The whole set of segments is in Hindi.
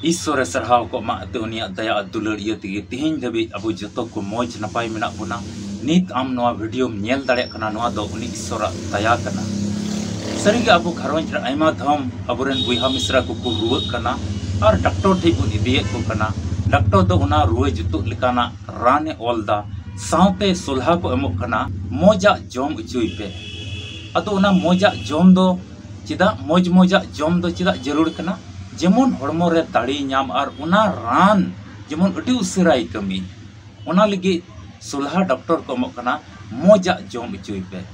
ईश्वर सरहाव को माते उनिया दया दुलर इया तेगे तिहिन धबी अबो जतो को मौज नपाय मेना बोना नित आम नवा वीडियो नेल दाड़े कना नवा दो उनी ईश्वर दया कना सरीगे अबो घरवंज रे आयमा धम अबोरेन बुइहा मिश्रा को रुवा कना और डॉक्टर ठे को इदिये को कना डॉक्टर दो उना रुवे जुतु लिकाना राने ओलदा सावते सुलहा को एमो कना मोजा जम उचुई पे अतो उना मोजा जम दो चिदा मोजा जम दो चिदा जरूर कना जेमन हड़मो रे दाड़ी नाम और उना रान जेमन अटी उसराई कमी उना लगी सुलहा डॉक्टर को एमो कना मोजा जम उचुई पे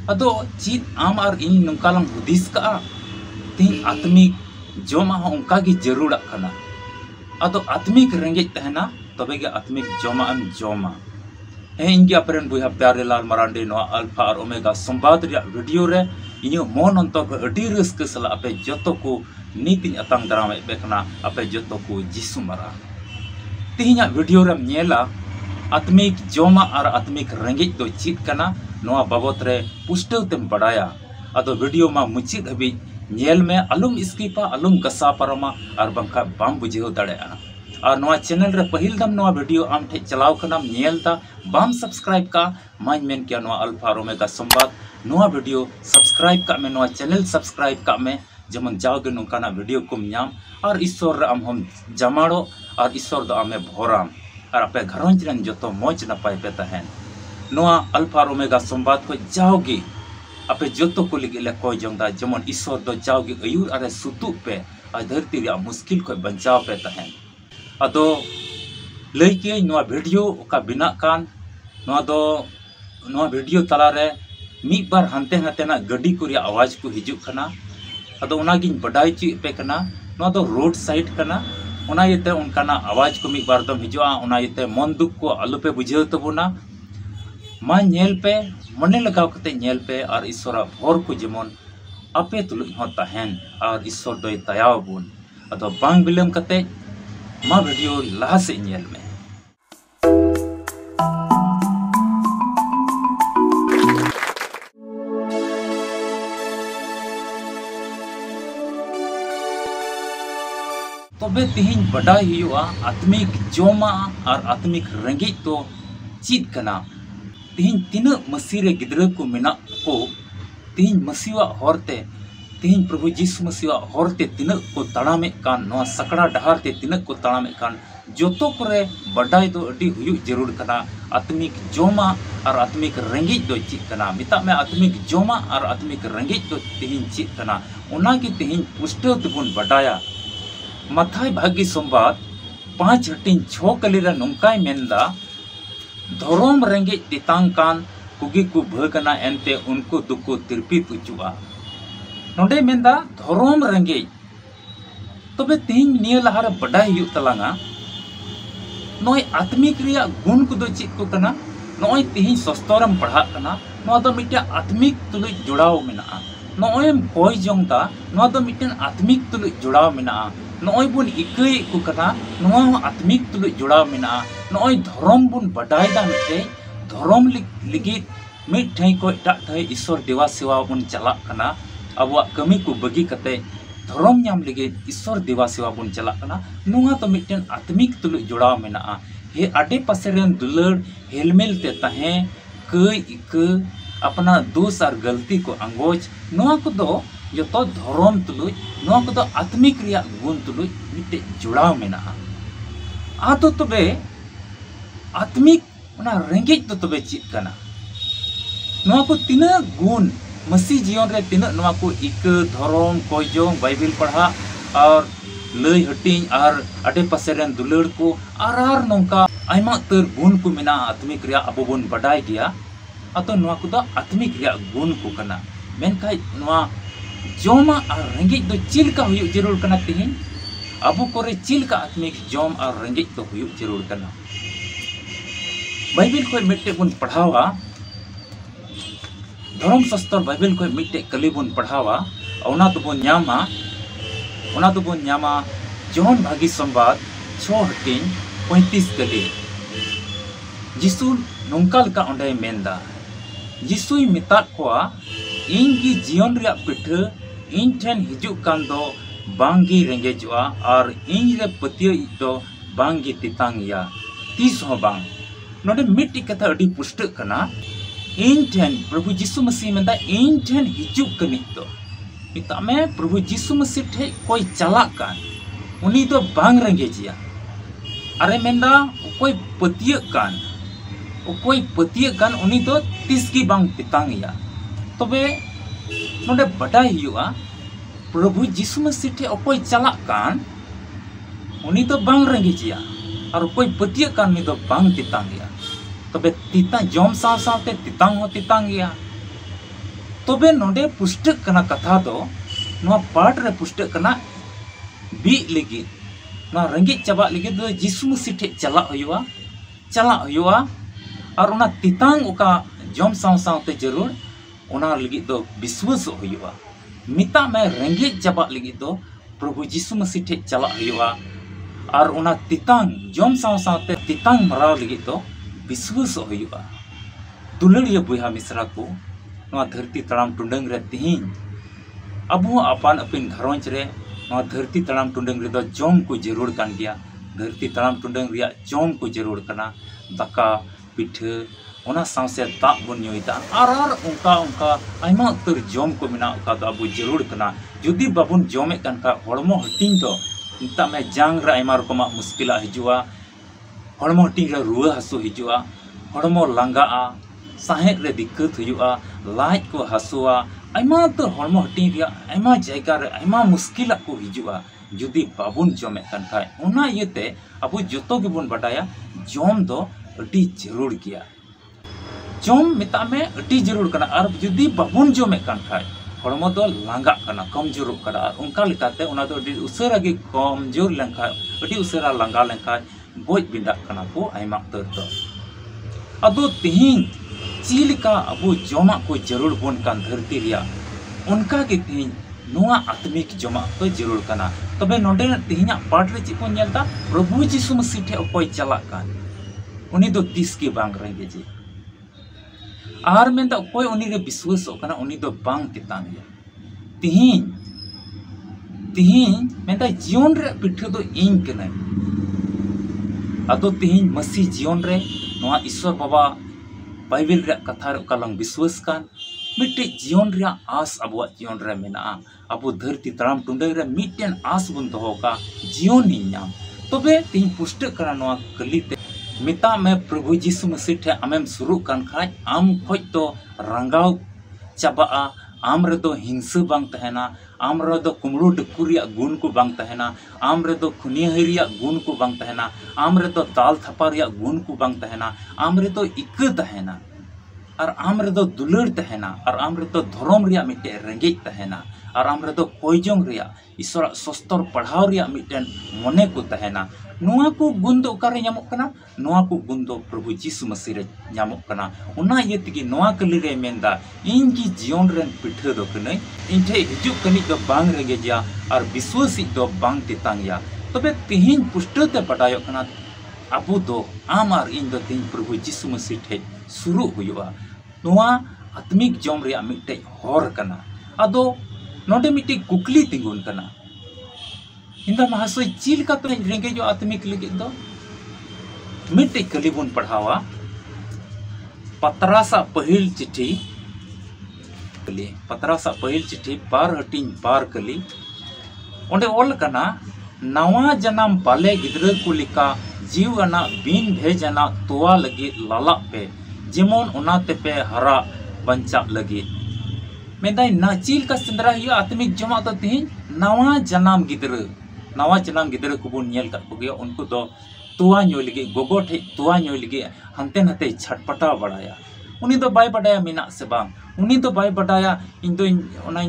अदो चीज आम और इन नंकालम हुदिस का तीन आत्मिक जमा उनका की जरूर कना अदो आत्मिक रेंगे तहना तबे के आत्मिक जमा एम जमा इनके अपरेन बुहा प्यारे लाल मरांडी नो अल्फा और ओमेगा संवाद रे वीडियो रे इनो मन अंत को अडी रस्क सला अपे जतो को नीति अतंग दराम बेकना अपे जतो को जिसु मरा तिहिना वीडियो रे नेला आत्मिक जमा और आत्मिक रेंगे दो चीत कना नोआ बाबत रे पुष्टव तेम बड़ाया अदो वीडियो मा मुचित हबी नेल में अलुम स्कीपा अलुम गसा परमा और बंका बाम बुझेव दाड़ेआ और नोआ चैनल रे पहिल दम नोआ वीडियो आम ठे चलाव कनाम नेलता बाम सब्सक्राइब का माइन मेन किया नोआ अल्फा ओमेगा संवाद नोआ वीडियो सब्सक्राइब का में नोआ चैनल सब्सक्राइब का में जेमन जाओगे नोकाना वीडियो कुम नाम और ईश्वर रे आम हम जमाड़ो और ईश्वर दो आमे भोराम और अपे घरंज रन जतो मौज नपाय पे तहन नोआ अल्फा ओमेगा संवाद को जाओगे अपे जतो को लिगे ले कोई जंगदा जेमन ईश्वर दो जाओगे अयुर अरे सुतु पे आ धरती रे मुश्किल को बचाव पे तहन अदो लैके नोआ वीडियो का बिना कान नोआ वीडियो तला रे मी बार हंते हंते ना गड्डी को आवाज को हिजु कना अदो उनागिन बडाई ची पे कना नोआ दो रोड साइड कना उना येते उनकाना आवाज को मी बार दम हिजुआ उना येते मन दुख को आलू पे बुझेव तबुना मा नेल पे मने लगाव कते नेल पे और ईश्वर भोर को जेमन अपे तुलुज हो तहन और ईश्वर दोय दयाव बुन अदो बांग बिलम कते मा वीडियो लहा से नेल में तबे तिहिन बडाई हुआ आत्मिक जमा और आत्मिक रेंगे तो चीज कना तिहिन तीन मसीरे गिद्र को मेना को तिहिन मसीवा हरते तिहिन प्रभु जीसु मसीवा हरते तीन को तड़ामे कान नोआ सकड़ा डहार ते तीन को तड़ामे कान जोतो करे बडाई दो अडी हुयु जरूर कना आत्मिक जमा और आत्मिक रेंगे दो चीज कना मिता में आत्मिक जमा और आत्मिक रेंगे दो तिहिन चीज कना उना की तिहिन पुष्टव तबुन बडाया मथाय भागी संवाद 5 हटिन 6 कलीरा नंकाय मेंदा धोरोम रेंगे तितांकान कुगी को भगना एनते उनको दुको तिरपित उचुआ नोडे मेंदा धोरोम रेंगे तबे तिहिन निय लहार बडाई हुयु तलांगा नोय आत्मिक रिया गुण को दो चित को कना नोय तिहिन सस्तरम पढ़ा कना नो दो मिटे आत्मिक तुलुज जुड़ाव मेना नोय कोई जोंगता नो दो मिटे आत्मिक तुलुज जुड़ाव मेना नोय बुन इकई को कना नो आत्मिक तुलुज जुड़ाव मेना नोय धर्म बुन बडाई दा मिटे धर्म लिगी मिट ठई को एटा ठई ईश्वर देवा सेवा बुन चला कना अबवा कमी को बगी कते धर्म नाम लिगे ईश्वर देवा सेवा बुन चला कना नुआ तो मिटन आत्मिक तुलुज जुड़ाव मेना हे आडे पासे रेन दुलड़ हेलमेल ते तहे कई इक अपना दोष और गलती को अंगोज नुआ को दो जो तो धर्म तुलुज नुआ को तो आत्मिक रिया गुण तुलुज मिटे जुड़ाव मेना आतो तबे आत्मिक उना रेंगे तो तबे चीज कना नुआ को तीन गुण मसी जीवन रे तीन नुआ को इक धर्म कोजों बाइबिल पढ़ा और लय हटिंग और आडे पासे रेन दुलड़ को आर नोंका आयमा तर गुण को मेना आत्मिक रिया अबो बोन बडाई गया अतो नुआ को दो आत्मिक रिया गुण को कना मेनखाय नुआ जमा और रेंगे दो चिल का हुयु जरूर कना तिहिन अबो कोरे चिल का आत्मिक जम और रेंगे तो हुयु जरूर कना बाइबिल को मिटे बुन पढ़ावा धर्म शास्त्र बाइबिल को मिटे कली बुन पढ़ावा ओना तो बुन न्यामा जौन भागी संवाद 6 हटिन 35 कली जिसु नोंकाल का ओंडे मेंदा जिसुई मिता कोआ इंगी जीवन रे पिठ इन ठेन हिजु कान दो बांगी रेंगेजोआ और इन रे पतियो दो बांगी तितांगिया तीस हो बांग नोडे मिट्टी कथा अडी पुष्ट कना इन ठेन प्रभु यीशु मसीह मेंदा इन ठेन हिजुक कनिक दो मिता में प्रभु यीशु मसीह ठे कोई चला कान उनी दो बांग रेंगेजिया अरे मेंदा कोई पतियो कान उनी दो तीस की बांग तितांगिया तबे नोडे बडाई हुआ प्रभु यीशु मसीह ठे कोई चला कान उनी दो बांग रेंगेजिया और कोई पतियो कान मी दो बांग तितांगिया तबे तितां जॉम साव सावते तितांग हो तितांगिया तबे नोडे पुष्टक कना कथा दो नोआ पाठ रे पुष्टक कना बी लगी ना रंगी चाबा लगी दो यीशु मसीह ठे चला हुआ और उना तितांग उका जॉम साव सावते जरूर उना लगी दो विश्वास हुआ मिता में रंगी चाबा लगी दो प्रभु यीशु मसीह ठे चला हुआ और उना तितांग जॉम साव सावते तितांग मराव लगी दो विश्वास हुआ दुलड़िया बुहा मिश्रा को नवा धरती तड़ाम टुंडंग रे तिहिन अब अपान अपिन घरोंज रे नवा धरती तड़ाम टुंडंग रे दो जॉम को जरूर कान गया धरती तड़ाम टुंडंग रिया जॉम को जरूर कना दाका पिठे ओना सावसे दाग बन योइदा आर उनका आयमा उतर जॉम को मिना उका दो अबु जरूर कना जुदी बाबुन जॉमे कान का हड़मो हटिंग दो इंता में जांग रे आयमा रकमा मुश्किला हिजुआ हड़मो हटिंग रे रुआ हसु हिजुआ हड़मो लांगा साहेब रे दिक्कत हुआ लाज को हसुआ आयमा तो हड़मो हटिंग रिया आयमा जायगा रे आयमा मुश्किला को हिजुआ जुदी बाबुन जॉमे कान खाय ओना इयते अबु जतो गेबुन बडाया जॉम दो अति जरूर गया जॉम मिता में अति जरूर कना और जुदी बाबुन जॉमे कान खाय हड़मो दो लांगा कना कमजोर करा उनका लिकाते उना दो अति उसरा गे कमजोर लेंखा अति उसरा लांगा लेंखा बोज बिंदा कना को आयमा तर दो अदो तिहिन चिलिका अबु जमा को जरूर बोन कान धरती रिया उनका के तिहिन नुआ आत्मिक जमा तो जरूर कना तबे नोडे तिहिना पाठ रे चिको नेलता प्रभु यीशु मसीह ठे कोई चला कान उनी दो तीस की बांग रेंगे जी आर मेंदा कोई उनी रे विश्वास कना उनी दो बांग तितांगिया तिहिन मेंदा जीवन रे पिठे दो इन कना अदो तिहिन मसीह जीवन रे नोआ ईश्वर बाबा बाइबल रे कथा रे कलंग विश्वास कान मिट्टे जीवन रे आस अबुआ जीवन रे मेना अबु धरती तड़ाम टुंडे रे मिट्टेन आस बुन दोहो का जीवन नि नाम तबे तिहिन पुष्ट करा नोआ कलिते मिता में प्रभु यीशु मसीह ठे आमेम शुरू कान खाय आम खोज तो रंगाव चाबा आम रे दो हिंसा बांग तहना आम रे दो कुमड़ो डकुरिया गुण को बांग तहना आम रे दो खुनिया गुण को बांग तहना आम रे दो दाल थपारिया गुण को बांग तहना आम रे दो इक तहना और आम रे दो दुलड़ तहना और आम रे दो धर्म रिया मिटे रेंगेज तहना और आम रे दो कोयजोंग रिया ईश्वर सस्तर पढ़ाव रिया मिटेन मने को तहना नुआ को गुण दो ओकारे ᱧᱟᱢᱚᱜ कना नुआ को गुण दो प्रभु यीशु मसीह रे ᱧᱟᱢᱚᱜ कना उना येतिगी नुआ कली रे मेंदा इन की जीवन रेन पिठे दो कने इन ठे हिजुक कनी दो बांग रेगे जा और विश्वासी दो बांग तितांगिया तबे तिहिन पुष्टते पटायो कना अबु दो आम और इन दो तिहिन प्रभु यीशु मसीह ठे शुरू हुआ नुआ आत्मिक जॉम रे मिटे हर कना अदो नोडे मिटे कुकली तिंगुन कना इंदा महासोय चिल का तो रेंगे जो आत्मिक लगे दो मिट्टी कलीबुन पढ़ावा पतरासा पहिल चिट्ठी बार हटिंग बार कली ओंडे ओल कना नवा जनाम बाले गिद्रा को लिका जीव अना बीन भेजना तोवा लगी लाला पे जेमोन उना तेपे हरा बंचा लगी मेदा ना चिल का संदरा हियो आत्मिक जमा तो तिहिन नवा जनाम गिद्रा को बुन नेल का गया उनको दो तुआ ᱧᱩ लगे गोगो ठे तुआ ᱧᱩ लगे हंते नते छटपटा बड़ाया उनी दो बाय बडाया मिना से बांग उनी दो बाय बडाया इन दो ओना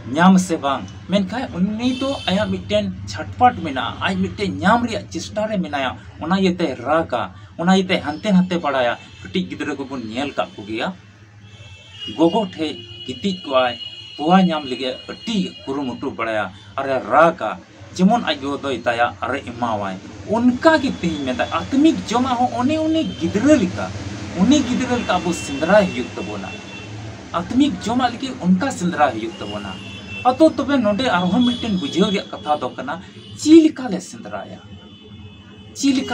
ᱧाम से बांग मेनखाय उनी तो आया मिटेन छटपट मिना आज मिटे ᱧाम रिया चेष्टा रे मिनाया ओना येते रागा ओना येते हंते नते बड़ाया कटी गिद्रा को बुन नेल का गया गोगो ठे गिति को आय तुआ ᱧाम लगे अटी कुरुमुटु बड़ाया अरे रागा जेमन आजो दो इताया अरे इमावाय उनका की तिहिन में आत्मिक जमा हो उन्हें गिद्रा लिका अब सिंदरा हुयुग तबोना आत्मिक जमा लिखी उनका सिंदरा हुयुग तबोना अतो तबे नोडे आरहम मिटन बुझेव रिया कथा दो कना चिलिका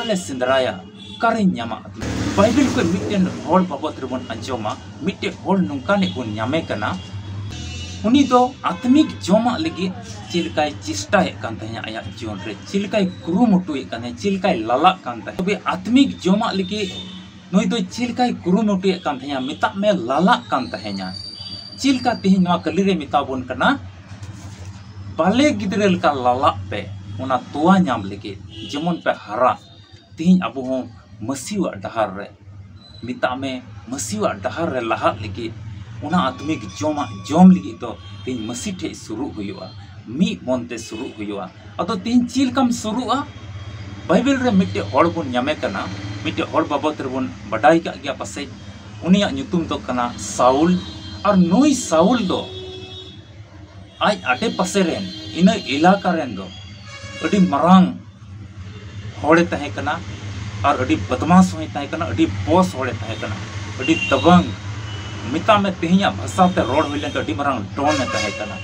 ले सिंदराया कारे न्यामा बाइबल को मिटन होल बाबत रेबन अंजोमा मिटे होल नुका ने बन न्यामे कना उनी दो आत्मिक जोमा लगी चिलकाय चेष्टा कान तहया आया जीवन रे चिलकाय कुरुमुटु काने चिलकाय लाला कान तह तबे आत्मिक जोमा लगी नोई दो चिलकाय कुरुमुटु कान तहया मिता में लाला कान तहया चिलका तिहि नवा कली रे मिता बोन कना बाले गिदरे का लाला पे उना तोआ नाम लगी जेमन पे हरा तिहि अबो हो मसीवा डहार रे मिता में मसीवा डहार रे लहा लगी उना आत्मिक जोम लगी तो तीन मसी ठे शुरू हुआ मी मनते शुरू हुआ अतो तीन चिल कम शुरूआ बाइबल रे मिटे होड़ बन न्यामे कना मिटे होड़ बाबत रे बन बडाई का गया पासे उनिया ᱧᱩᱛᱩᱢ दो कना साउल और नुई साउल दो आज आटे पासे रेन इन इलाका रेन दो अडी मरांग होड़े तहे कना और अडी बदमाश होय तहे कना अडी बॉस होड़े तहे कना अडी दबंग मिता में तेहिया भाषा ते रोड होइले अडी मरांग डॉन में तहे कना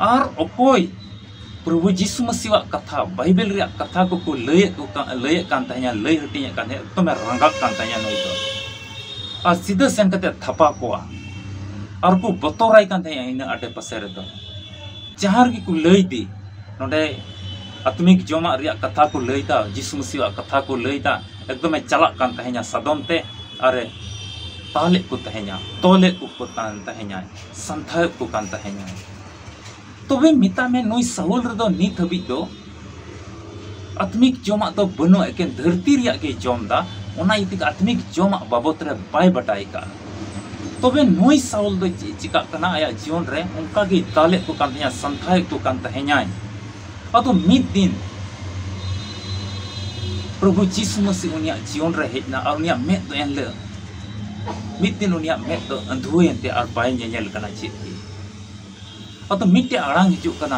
और अकोय प्रभु यीशु मसीह कथा बाइबल रे कथा को लय कान तहया लय हटिया कान तो मैं रंगा कान तहया नई तो और सीधा सेन कते थपा कोआ और को बतोराय कान तहया इन आटे पासे रे तो जहार की को लय दी नोडे आत्मिक जोमा रे कथा को लयदा यीशु मसीह कथा को लयदा एकदम चला कान तहया सदम ते अरे ताले को तहया तोले को कान तहया संथाय को कान तहया तो वे मिता में नोई साउल रे दो नित हबी दो आत्मिक जोमा तो बनो एकेन धरती रिया के जोमदा ओना इतिक आत्मिक जोमा बाबत रे बाय बटाई का तो वे नोई साउल दो चिका कना आया जीवन रे उनका के ताले को कान तहया संथाय को कान तहया अतो मित दिन प्रभु यीशु मसीह उनिया जीवन रे हेजना और उनिया में तो एन ले मित दिन उनिया में तो अंधुएनते और बाय नेल कना चित अतो मिटे आड़ांग हिजु कना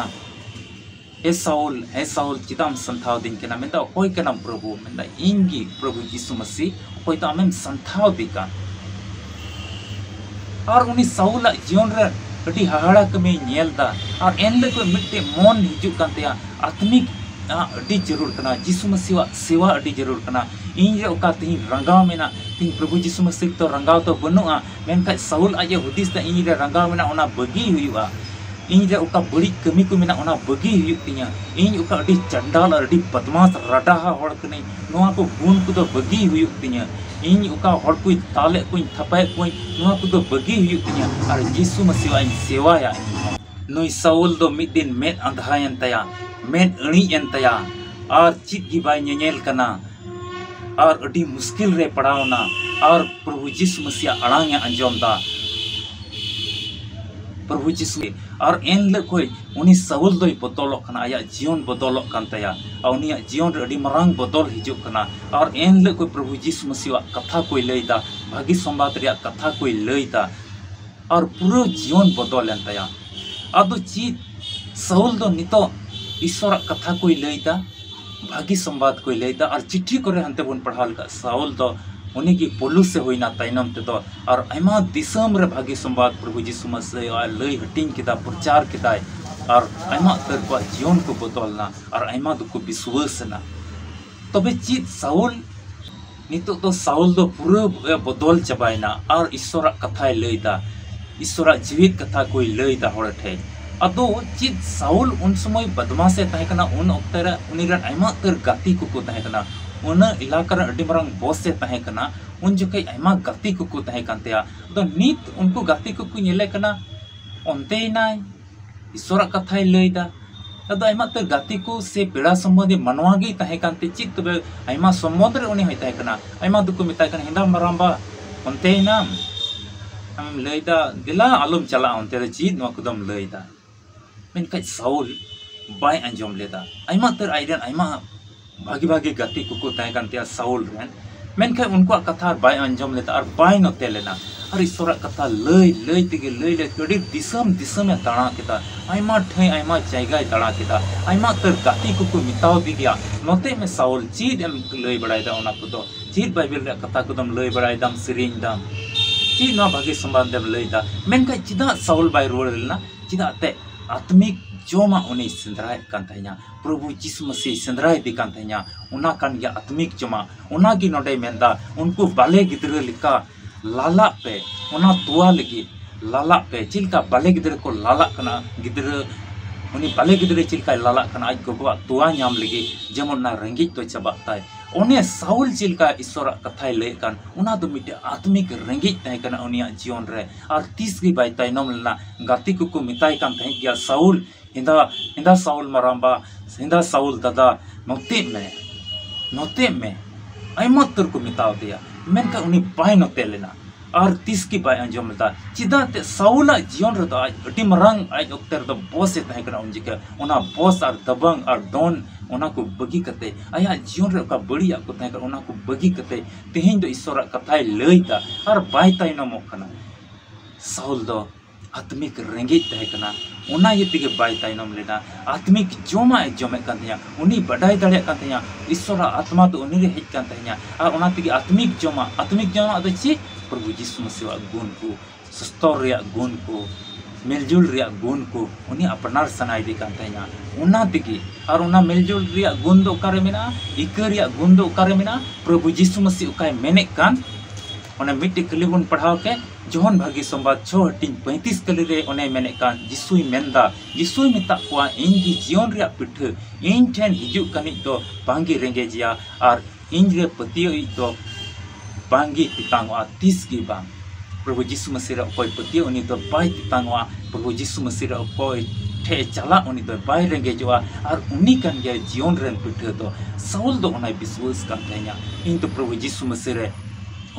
हे साउल चिताम संथाव दिन केना मेंदा कोई कना प्रभु मेंदा इंगी प्रभु यीशु मसीह कोई तो आमेम संथाव दिका और उनी साउल जीवन रे अडी हाहाड़ा कमे नेलदा और एनले को मिटे मन हिजु कानते आत्मिक अडी जरूर कना यीशु मसीह सेवा अडी जरूर कना इन रे ओका तिन रंगाव मेना तिन प्रभु यीशु मसीह तो रंगाव तो बनुआ मेनका साउल आजे हुदिस ता इन रे रंगाव मेना ओना बगी हुआ इन रे ओका बड़ी कमी को मेना ओना बगी हुई तिया इन ओका अडी चंडाल अडी बदमाश रडाहा होड़ कने नोआ को गुण को तो बगी हुई तिया इन ओका होड़ को ताले को थपाय को नोआ को तो बगी हुई तिया और यीशु मसीह इन सेवाया नोई साउल दो मिद दिन में अंधायन तया में अणी एन तया और चित की बाय नेनेल कना और अडी मुश्किल रे पड़ावना और प्रभु यीशु मसीह अड़ांग अंजोमदा प्रभु यीशु और एन ले कोई उनी साउल दोई बदलक कना आया जीवन बदलक कान तया और उनी जीवन रे अडी मरांग बदल हिजु कना और एन ले कोई प्रभु यीशु मसीह कथा कोई लैदा भागी संवाद रे कथा कोई लैदा और पूरा जीवन बदलेन तया अदो चीज साउल दो नितो ईश्वर कथा कोई लैदा भागी संवाद कोई लैदा और चिट्ठी करे हंते बन पढ़ाल का साउल दो उन्हीं की पोलू से होइना ताइनम ते दो और आयमा दिसम रे भागी संवाद प्रभु यीशु मसीह लई हटिंग किदा प्रचार किदा और आयमा तर को जीवन को बदलना और आयमा दो को विश्वासना तबे चीज साउल नितो तो साउल दो पूरा बदल चबाइना और ईश्वर कथा लैदा ईश्वर जीवित कथा कोई लैदा होड़ ठे अदो चीज साउल उन समय बदमाशे तहे कना उन ओक्ते रे उनी रे आयमा तर गाती को तहे कना उन इलाका रे अडी मरांग बॉस से तहे कना उन जके आयमा गाती को तहे कानतेया तो नित उनको गाती को नेले कना ओनते नाय ईश्वर कथाय लैदा अदो आयमा तर गाती को से पेड़ा संबंधी मनवा गे तहे कानते चित तबे आयमा संबंध रे उनी होय तहे कना आयमा दुको मिताय कना हिंदा मरांबा ओनते नाम हम लैदा दिला आलम चला ओनते रे चित नो कदम लैदा मेनका साउल बाय अंजम लेदा आयमा तर आइरन आयमा भागी भागी गति को तय कानते साउल रेन मेनका उनको कथा बाय अंजम लेता और बाय नते लेना और ईश्वर कथा लय तिगे लय कड़ी दिसम में ताड़ा केता आयमा ठै आयमा जायगा ताड़ा केता आयमा तर गति को मिताव दी गया नते में साउल चीज एम लय बड़ायदा ओना को दो चीज बाइबल रे कथा को दम लय बड़ायदाम सिरिंग दाम चीज ना भागी संबंध देम लयदा मेनका चिदा साउल बाय रोड लेना चिदा ते आत्मिक जोमा उन्हें सेंद्राय कान तहना प्रभु यीशु मसीह सेंद्राय दे कान तहना उना कान गया आत्मिक जोमा उना की नोडे मेंदा उनको बाले गिद्रे लिका लाला पे उना तुआ लगी लाला पे चिलका बाले गिद्रे को लाला कना गिद्रे उन्हें बाले गिद्रे चिलका लाला कना आज गोगवा तुआ ᱧᱟᱢ लगी जेमन ना रंगी तो चबाताय उन्हें साउल चिलका ईश्वर कथाय लेकान उना दो मिटे आत्मिक रंगी तय कना उनिया जीवन रे और तीस की बाय ताइनम लेना गाती को मिताय कान तय गया साउल हिंदा साउल मरांबा हिंदा साउल दादा नोते में आइमतर को मिताव दिया मेनका उनी बाय नोते लेना और तीस की बाय अंजम लेता चिदाते साउला जीवन रे आज अटी मरंग आज उक्तर द बॉस तय कना उनजिका उना बॉस और दबंग और डॉन उना को बगी कते आया जीवन रे का बड़िया को तय उना को बगी कते तेहिं दो ईश्वर कथाय लईता और बाय ताइनम कना साउल दो आत्मिक रेंगे तय कना उना ये तिगे बाय ताइनम लेना आत्मिक जोमा जोमे कांतिया उनी बडाय दाड़े कांतिया ईश्वर आत्मा तो उनी रे हेज कांतिया और उना तिगे आत्मिक जोमा तो ची प्रभु यीशु मसीह गुण को सस्तर रे गुण को मिलजुल रे गुण को उनी अपनार सनाय दे कांतिया उना तिगे और उना मिलजुल रे गुण दो कारे मेना इकर रे गुण दो कारे मेना प्रभु यीशु मसीह उकाय मेने कान उन्हें मिट्टी कली बन पढ़ाओ के जोहन भागी संवाद 6:35 कली रे उन्हें मेने कान जिसुई मेंदा जिसुई मिता को इनकी जीवन रे पिठ इन ठेन हिजु कनि तो बांगी रेंगे जिया और इन रे पतियो तो बांगी तितांगवा 30 की बांग प्रभु यीशु मसीह रे कोई पतियो उनी तो बाय तितांगवा प्रभु यीशु मसीह रे कोई ठे चला उनी तो बाय रेंगे जोआ और उनी कान गया जीवन रेन पिठ तो साउल दो उन्हें विश्वास कान तहया इन तो प्रभु यीशु मसीह रे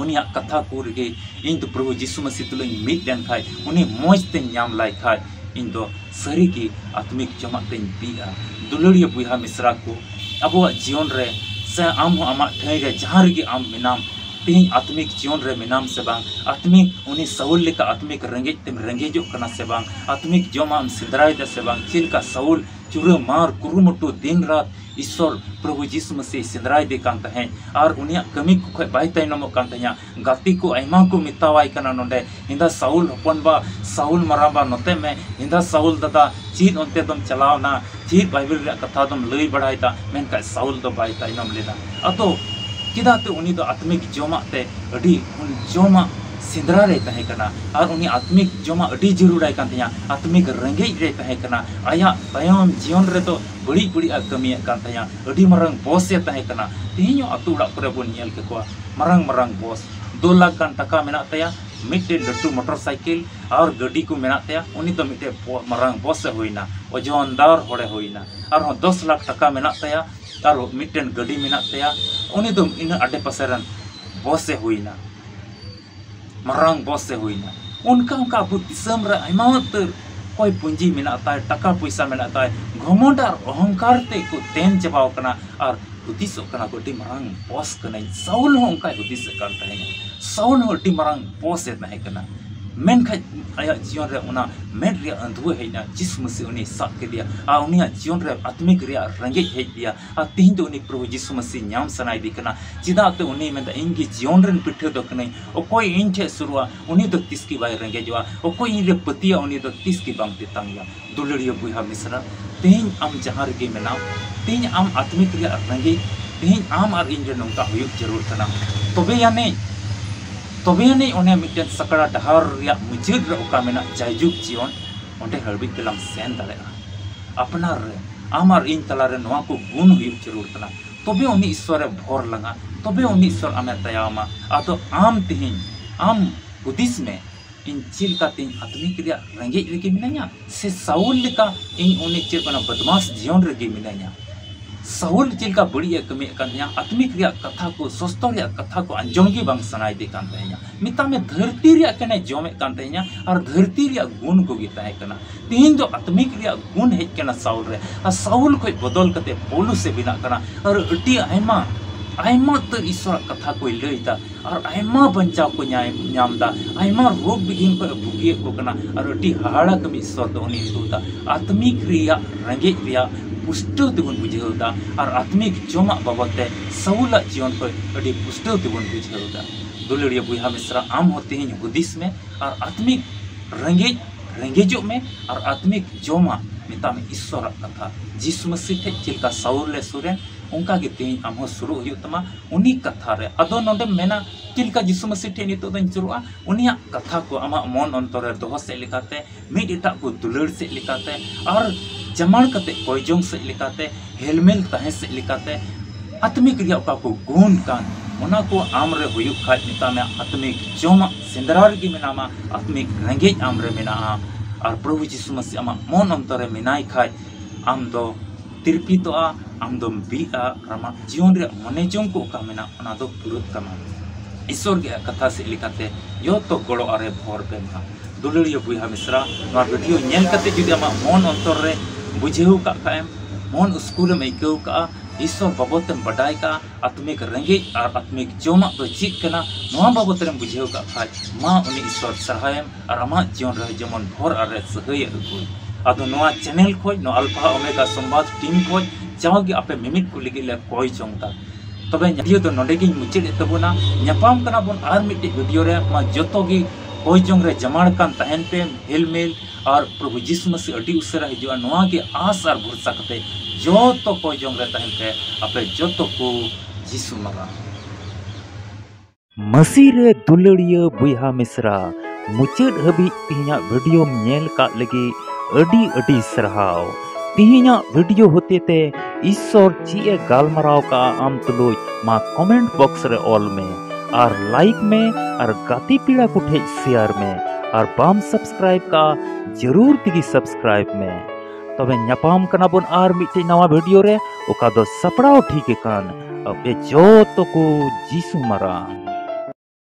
उनिया कथा को रे इन तो प्रभु यीशु मसीह तुल मिट देन खाय उनी मोज ते ᱧᱟᱢ लाय खाय इन तो सरी की आत्मिक जमा ते पिया दुलड़िया बुहा मिश्रा को अब जीवन रे से आम आमा ठै रे जहां रे आम मिनाम तीन आत्मिक जीवन रे मिनाम से बांग आत्मिक उनी साउल लेका आत्मिक रंगेजो कना से बांग आत्मिक जमाम सिद्राय दे से बांग चिलका साउल चुरे मार कुरुमुटु दिन रात ईश्वर प्रभु यीशु मसीह सिद्राय दे कांत है और उनिया कमी को खय बाय ताइनम कांत है गाती को आइमा को मितावाय कना नोंडे हिंदा साउल हपनबा साउल मराबा नोते में हिंदा साउल दादा चीन ओंते दम चलावना चीन बाइबल रे कथा दम लई बड़ायता मेनका साउल दो बाय ताइनम लेना अतो चिदाते उनी दो आत्मिक जोमा ते अडी उन जोमा सिंदरा रे तहे कना और उनी आत्मिक जोमा अडी जरूर आय कांतिया आत्मिक रंगे रे तहे कना आया तयम जीवन रे तो बड़ी बड़ी कमी कांतिया अडी मरंग बॉस से तहे कना तिहियो अतु उड़ा करे बोन नेल के को मरंग बॉस 2 लाख गान टका मेना तया मिटे लट्टू मोटरसाइकिल और गाड़ी को मेना तया उनी तो मिटे मरंग बॉस से होइना ओजनदार होड़े होइना और 10 लाख टका मेना तया और मिटेन गाड़ी मेना तया उनी तो इन आडे पासेरन बॉस से होइना मरंग बॉस से होइना उनका अबु दिसम रे आइमा तर कोई पूंजी मेना ताय टका पैसा मेना ताय घमंड और अहंकार ते को तेन चबाव कना और हुदिस कना को डी मरंग बॉस कना साउल हो उनका हुदिस कर तहे साउल हो डी मरंग बॉस ए तहे कना मेन खा आया जीवन रे उना मेन रे अंधुए हेना जिस मसीह उनी साब के दिया आ उनिया जीवन रे आत्मिक रे रंगे हे दिया आ तीन तो उनी प्रभु यीशु मसीह ᱧᱟᱢ सनाई दी कना चिदा ते उनी में इनकी जीवन रे पिठे दो कने ओ कोई इन ठे शुरुआ उनी तो 30 की बाय रंगे जोआ ओ कोई इन रे पतिया उनी तो 30 की बांग ते तंगया दुलड़िया बुहा मिश्रा तीन आम जहां रे मेना तीन आम आत्मिक रे रंगे तीन आम और इन रे नंका हुयुक जरूर कना तबे यानी उन्हें मिटन सकड़ा डहार रिया मुजिद रे ओका मेना जायजुग जीवन ओंडे हरबी तेलाम सेन दालेगा अपनार रे आमार इन तला रे नवा को गुण हुयुक जरूर कना तबे उनी ईश्वर रे भोर लंगा तबे उनी ईश्वर आमे दयामा आतो आम तिहिन आम हुदिस में इन चिल का तीन आत्मिक रिया रंगे रेगे मिनाया से साउल लेका इन उनी चिल कना बदमाश जीवन रेगे मिनाया साउल चिल का बड़ी कमी कान्या आत्मिक रिया कथा को सस्तो रिया कथा को अंजोंगी बांग सनाई दे कान्या मिता में धरती रिया कने जोमे कान्या और धरती रिया गुण को गिता है कना तीन जो आत्मिक रिया गुण है कना साउल रे आ साउल को बदल कते पौलुस से बिना कना और अटी आयमा तो ईश्वर कथा को लईता और आयमा बंचाव को ᱧᱟᱢदा आयमा रोग बिघिन को भुगिए को कना और अटी हाड़ा कमी ईश्वर तो उनी दुता आत्मिक रिया रंगे रिया पुष्टव तेबन बुझेवदा और आत्मिक जोमा बाबते साउला जीवन को अडी पुष्टव तेबन बुझेवदा दुलड़िया बुहा मिश्रा आम होते हैं हुदिस में और आत्मिक रंगे रेंगेजो में और आत्मिक जोमा मिता में ईश्वर कथा जीसु मसीह ठे चिलका साउर ले सुरे उनका के तेई आम शुरू हुई तमा उनी कथा रे अदो नोडे मेना चिलका जीसु मसीह ठे नितो दन जुरुआ उनिया कथा को आमा मन अंतर दोह से लिकाते मिड एटा को दुलड़ से लिकाते और जमाड़ कते कोयजोंग से लिकाते हेलमेल तहे से लिकाते आत्मिक रिया का को गुण कान ओना को आम रे हुयुक खाय मिता में आत्मिक जोमा सिंदरार की मेनामा आत्मिक रेंगेज आम रे मेना और प्रभु जीसु मसीह आमा मन अंतर मेनाय खाय आम दो तिरपितोआ आम दो बीआ रामा जीवन रे मने जोंग को का मेना ओना दो पुरुत कमा ईश्वर के कथा से लिखाते यो तो गड़ो आरे भोर पे मा दुलड़िया बुहा मिश्रा नवा वीडियो नेल कते जुदी आमा मन अंतर रे बुझेउ का कायम मन स्कूल में इकौ का ईश्वर बाबत बडाय का आत्मिक रेंगेज और आत्मिक जोमा तो चीज कना नवा बाबत रे बुझेउ का खाय मा उनी ईश्वर सहायम और आमा जीवन रे जेमन भोर आरे सहय अगुय आदो नवा चैनल खोय नो अल्फा ओमेगा संवाद टीम खोय जाओगे आपे मिमिट को लिगे ले कोई चोंगता तबे वीडियो तो नोडे गिन मुचेद तबोना न्यापाम कना बोन आर मिटे वीडियो रे मा जतो गी कोई जोंग रे जमाड़ कान तहन पे हेलमेल और प्रभु जीसु मसीह अडी उसरा हिजुआ नवा के आस और भरोसा कते जो तो कोई जोंग रे तहन पे आपे जतो को जीसु मरा मसीह रे दुलड़िया बुहा मिश्रा मुचेद हबी तिहिया वीडियो नेल का लगी अडी अडी सरहाव तिहिया वीडियो होते ते ईश्वर ची गालमराव का आम तुलुज मा कमेंट बॉक्स रे ऑल में और लाइक में और गाती पीड़ा कुठे शेयर में और बाम सब्सक्राइब का जरूर तिगी सब्सक्राइब में तबे न्यापाम कना बोन आर मिटे नवा वीडियो रे ओका दो सपड़ाव ठीक कान अब जो तो को जीसु मरा।